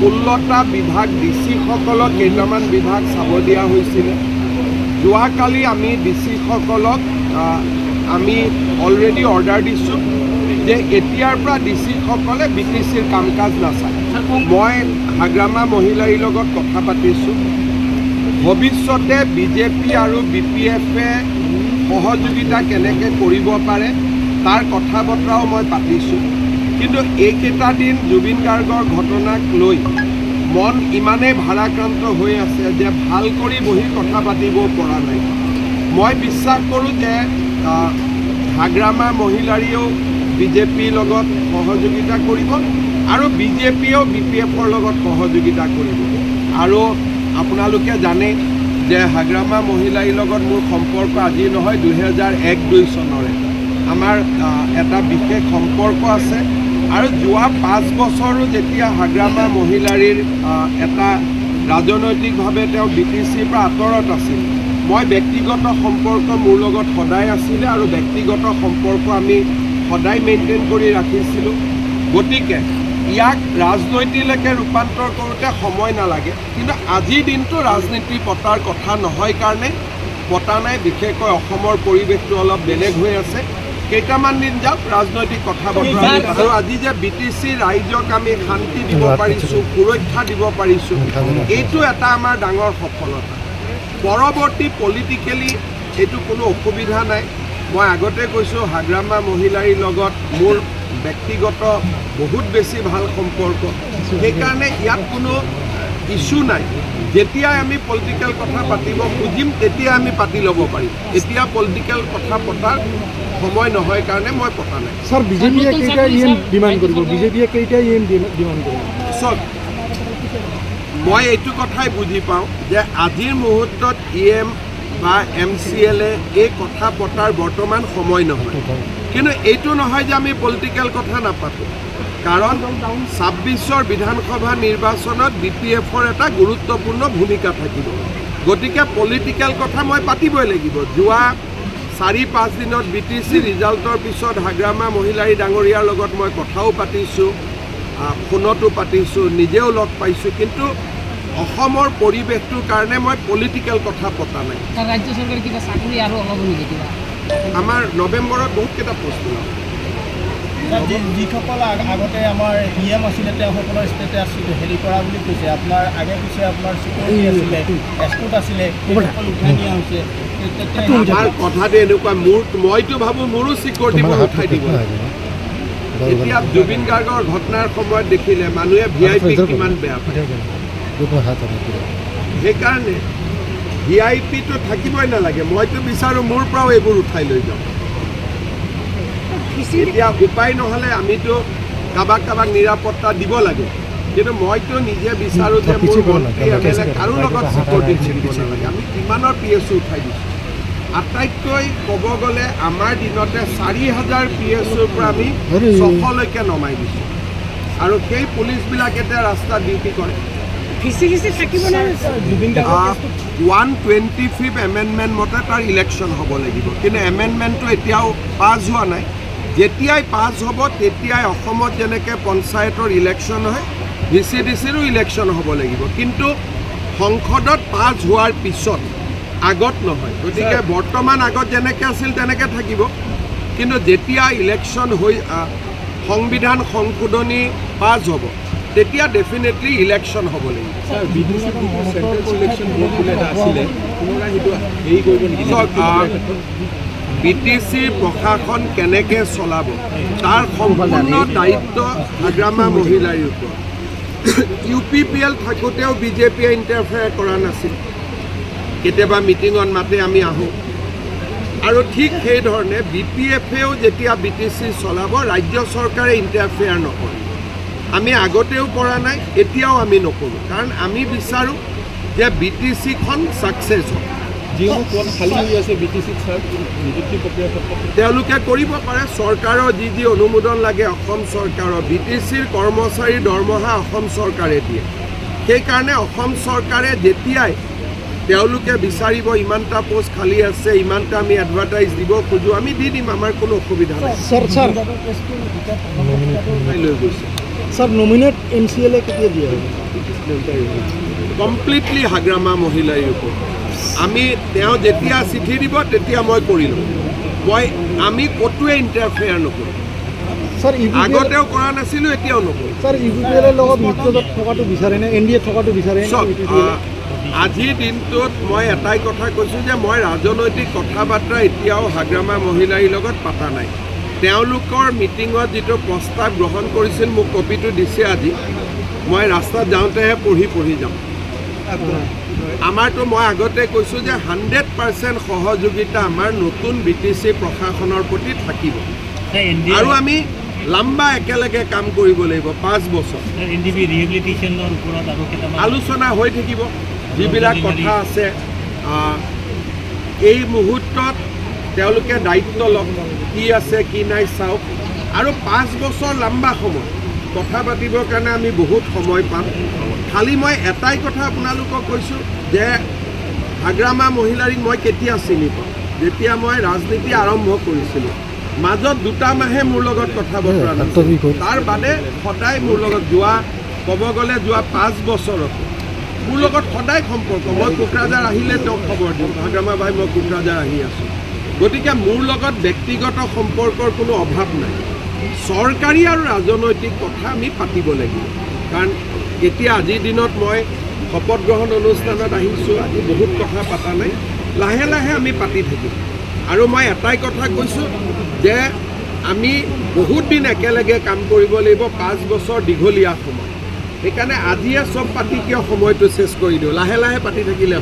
16টা বিভাগ ডিচিসকলক কেইটামান বিভাগ চাব দিয়া হৈছিলে। যোৱাকালি আমি ডিচিসকলক আমি অলৰেডি অৰ্ডাৰ দিছোঁ যে এতিয়াৰ পৰা ডিচিসকলে BTCৰ কাম কাজ নাচায়। মই হাগ্ৰামা মহিলাৰীৰ লগত কথা পাতিছোঁ। ভৱিষ্যতে বিজেপি আৰু BPFে সহযোগিতা কেনেকৈ কৰিব পাৰে তাৰ কথা বতৰাও মই পাতিছোঁ। কিন্তু এইকেইটা দিন জুবিন গাৰ্গৰ ঘটনাক লৈ মন ইমানেই ভাৰাক্ৰান্ত হৈ আছে যে ভাল কৰি বহি কথা পাতিব পৰা নাই। মই বিশ্বাস কৰোঁ যে হাগ্ৰামা মহিলাৰীয়েও বিজেপিৰ লগত সহযোগিতা কৰিব আৰু বিজেপিয়েও BPFৰ লগত সহযোগিতা কৰিব। আৰু আপোনালোকে জানে যে হাগ্ৰামা মহিলাৰীৰ লগত মোৰ সম্পৰ্ক আজি নহয়, 2001-02 চনৰে আমাৰ এটা বিশেষ সম্পৰ্ক আছে। আৰু যোৱা 5 বছৰো যেতিয়া হাগ্ৰামা মহিলাৰীৰ এটা ৰাজনৈতিকভাৱে তেওঁ BTCৰ পৰা আঁতৰত আছিল, মই ব্যক্তিগত সম্পৰ্ক মোৰ লগত সদায় আছিলে আৰু ব্যক্তিগত সম্পৰ্ক আমি সদায় মেইনটেইন কৰি ৰাখিছিলোঁ। গতিকে ইয়াক ৰাজনীতিলৈকে ৰূপান্তৰ কৰোঁতে সময় নালাগে। কিন্তু আজিৰ দিনটো ৰাজনীতি পতাৰ কথা নহয় কাৰণে পতা নাই। বিশেষকৈ অসমৰ পৰিৱেশটো অলপ বেলেগ হৈ আছে। কেইটামান দিন যাওক, ৰাজনৈতিক কথা বতৰা। আৰু আজি যে BTC ৰাইজক আমি শান্তি দিব পাৰিছোঁ, সুৰক্ষা দিব পাৰিছোঁ, এইটো এটা আমাৰ ডাঙৰ সফলতা। পৰৱৰ্তী পলিটিকেলি এইটো কোনো অসুবিধা নাই। মই আগতে কৈছোঁ হাগ্ৰামা মহিলাৰীৰ লগত মোৰ ব্যক্তিগত বহুত বেছি ভাল সম্পৰ্ক। সেইকাৰণে ইয়াত কোনো ইছ্যু নাই। যেতিয়াই আমি পলিটিকেল কথা পাতিব খুজিম তেতিয়াই আমি পাতি ল'ব পাৰিম। এতিয়া পলিটিকেল কথা পতাৰ সময় নহয় কাৰণে মই পতা নাই। স্যাৰ, বিজেপিয়ে কেইটা ডিমাণ্ড কৰিব? বিজেপিয়ে কেইটা ডিমাণ্ড কৰিব? চাওক, মই এইটো কথাই বুজি পাওঁ যে আজিৰ মুহূৰ্তত EM বা MCLে এই কথা পতাৰ বৰ্তমান সময় নহয়। কিন্তু এইটো নহয় যে আমি পলিটিকেল কথা নাপাতোঁ, কাৰণ 26ৰ বিধানসভা নিৰ্বাচনত BPFৰ এটা গুৰুত্বপূৰ্ণ ভূমিকা থাকিব। গতিকে পলিটিকেল কথা মই পাতিবই লাগিব। যোৱা 4-5 দিনত BTC ৰিজাল্টৰ পিছত হাগ্ৰামা মহিলাৰী ডাঙৰীয়াৰ লগত মই কথাও পাতিছোঁ, ফোনতো পাতিছোঁ, নিজেও লগ পাইছোঁ। কিন্তু অসমৰ পৰিৱেশটোৰ কাৰণে মই পলিটিকেল কথা পতা নাই। ৰাজ্য চৰকাৰে কিবা চাকৰি আৰু অলপ নেকি কিবা? আমাৰ নৱেম্বৰত বহুতকেইটা পোষ্ট ওলাব। যিসকল আগতে আমাৰ EM আছিলে তেওঁসকলৰ ষ্টেটে আছিলে হেৰি কৰা বুলি কৈছে। আপোনাৰ আগে পিছে আপোনাৰ চিকিউৰিটি আছিলে, এস্কৰ্ট আছিলে, সেইসকল উঠাই নিয়া হৈছে। আমাৰ কথাটো এনেকুৱা, মইতো ভাবোঁ মোৰো চিকিউৰিটি উঠাই দিব। এতিয়া জুবিন গাৰ্গৰ ঘটনাৰ সময়ত দেখিলে মানুহে VIP কিমান বেয়া পায়। সেইকাৰণে VIPটো থাকিবই নালাগে। মইতো বিচাৰোঁ মোৰ পৰাও এইবোৰ উঠাই লৈ যাওঁ। এতিয়া উপায় নহ'লে আমিতো কাৰোবাক নিৰাপত্তা দিব লাগে। কিন্তু মইতো নিজে বিচাৰোঁ যে মোৰ মন্ত্ৰী MLA কাৰো লগত চিকিউৰিটি থাকিব নালাগে। আমি কিমানৰ PSO উঠাই দিছোঁ। আটাইতকৈ ক'ব গ'লে আমাৰ দিনতে 4000 PSOৰ পৰা আমি 600লৈকে নমাই দিছোঁ। আৰু সেই পুলিচবিলাকে এতিয়া ৰাস্তাত ডিউটি কৰে। 125th এমেণ্ডমেণ্ট মতে তাৰ ইলেকশ্যন হ'ব লাগিব। কিন্তু এমেণ্ডমেণ্টটো এতিয়াও পাছ হোৱা নাই। যেতিয়াই পাছ হ'ব তেতিয়াই অসমত যেনেকৈ পঞ্চায়তৰ ইলেকশ্যন হয়, VCDCৰো ইলেকশ্যন হ'ব লাগিব। কিন্তু সংসদত পাছ হোৱাৰ পিছত, আগত নহয়। গতিকে বৰ্তমান আগত যেনেকৈ আছিল তেনেকৈ থাকিব। কিন্তু যেতিয়া ইলেকশ্যন হৈ সংবিধান সংশোধনী পাছ হ'ব তেতিয়া ডেফিনেটলি ইলেকশ্যন হ'ব লাগিব। BTCৰ প্ৰশাসন কেনেকৈ চলাব তাৰ সম্পূৰ্ণ দায়িত্ব হাগ্ৰামা মহিলাৰীৰ ওপৰত। UPPL থাকোঁতেও বিজেপিয়ে ইণ্টাৰফেয়াৰ কৰা নাছিল। কেতিয়াবা মিটিঙত মাতে, আমি আহোঁ। আৰু ঠিক সেইধৰণে BPFেও যেতিয়া BTC চলাব ৰাজ্য চৰকাৰে ইণ্টাৰফেয়াৰ নকৰে। আমি আগতেও কৰা নাই, এতিয়াও আমি নকৰোঁ। কাৰণ আমি বিচাৰোঁ যে BTCখন ছাকচেছ হওক। যিবোৰ পদ খালী হৈ আছে BTCত ছাৰ নিযুক্তি প্ৰক্ৰিয়াৰ ক্ষেত্ৰত তেওঁলোকে কৰিব পাৰে। চৰকাৰৰ যি অনুমোদন লাগে অসম চৰকাৰৰ, BTCৰ কৰ্মচাৰীৰ দৰমহা অসম চৰকাৰে দিয়ে। সেইকাৰণে অসম চৰকাৰে যেতিয়াই তেওঁলোকে বিচাৰিব ইমানটা পোষ্ট খালী আছে, ইমানটা আমি এডভাৰটাইজ দিব খোজোঁ, আমি দি দিম। আমাৰ কোনো অসুবিধা নাই। স্যাৰ লৈ গৈছে স্যাৰ নমিনেট MCLA কেতিয়া দিয়া হবে কমপ্লিটলি হাগ্ৰামা মহিলাৰ ওপৰত আমি তেওঁ যেতিয়া চিঠি দিব তেতিয়া মই কৰি ল'ম আমি ক'তোৱে ইণ্টাৰফেয়াৰ নকৰোঁ স্যাৰ আগতেও কৰা নাছিলোঁ এতিয়াও নকৰোঁ স্যাৰ UPPL এৰ লগত মিত্ৰজোঁট থকাটো বিচাৰে নে NDA থকাটো বিচাৰে নে চব UPPL আজিৰ দিনটোত মই এটাই কথা কৈছোঁ যে মই ৰাজনৈতিক কথা বাৰ্তা এতিয়াও হাগ্ৰামা মহিলাৰ লগত পতা নাই তেওঁলোকৰ মিটিঙত যিটো প্ৰস্তাৱ গ্ৰহণ কৰিছিল মোক কপিটো দিছে আজি মই ৰাস্তাত যাওঁতেহে পঢ়ি যাম আমাৰতো মই আগতে কৈছোঁ যে 100% সহযোগিতা আমাৰ নতুন BTC প্ৰশাসনৰ প্ৰতি থাকিব আৰু আমি লম্বা একেলগে কাম কৰিব লাগিব 5 বছৰ NDB ৰিহেবিলিটেশ্যনৰ ওপৰত আৰু কেইটামান আলোচনা হৈ থাকিব যিবিলাক কথা আছে এই মুহূৰ্তত তেওঁলোকে দায়িত্ব লওক কি আছে কি নাই চাওক আৰু 5 বছৰ লম্বা সময় কথা পাতিবৰ কাৰণে আমি বহুত সময় পাম খালি মই এটাই কথা আপোনালোকক কৈছোঁ যে হাগ্ৰামা মহিলাৰীক মই কেতিয়া চিনি পাওঁ যেতিয়া মই ৰাজনীতি আৰম্ভ কৰিছিলোঁ মাজত 2 মাহে মোৰ লগত কথা বতৰা নাছিল তাৰ বাদে সদায় মোৰ লগত ক'ব গ'লে যোৱা 5 বছৰত মোৰ লগত সদায় সম্পৰ্ক মই কোকৰাঝাৰ আহিলে তেওঁক খবৰ দিওঁ হাগ্ৰামা ভাই মই কোকৰাঝাৰ আহি আছোঁ গতিকে মোৰ লগত ব্যক্তিগত সম্পৰ্কৰ কোনো অভাৱ নাই চৰকাৰী আৰু ৰাজনৈতিক কথা আমি পাতিব লাগিব কাৰণ এতিয়া আজিৰ দিনত মই শপত গ্ৰহণ অনুষ্ঠানত আহিছোঁ আজি বহুত কথা পতা নাই লাহে লাহে আমি পাতি থাকিম আৰু মই এটাই কথা কৈছোঁ যে আমি বহুত দিন একেলগে কাম কৰিব লাগিব 5 বছৰ দীঘলীয়া সময় সেইকাৰণে আজিয়ে চব পাতি কিয় সময়টো চেছ কৰি দিওঁ লাহে লাহে পাতি থাকিলে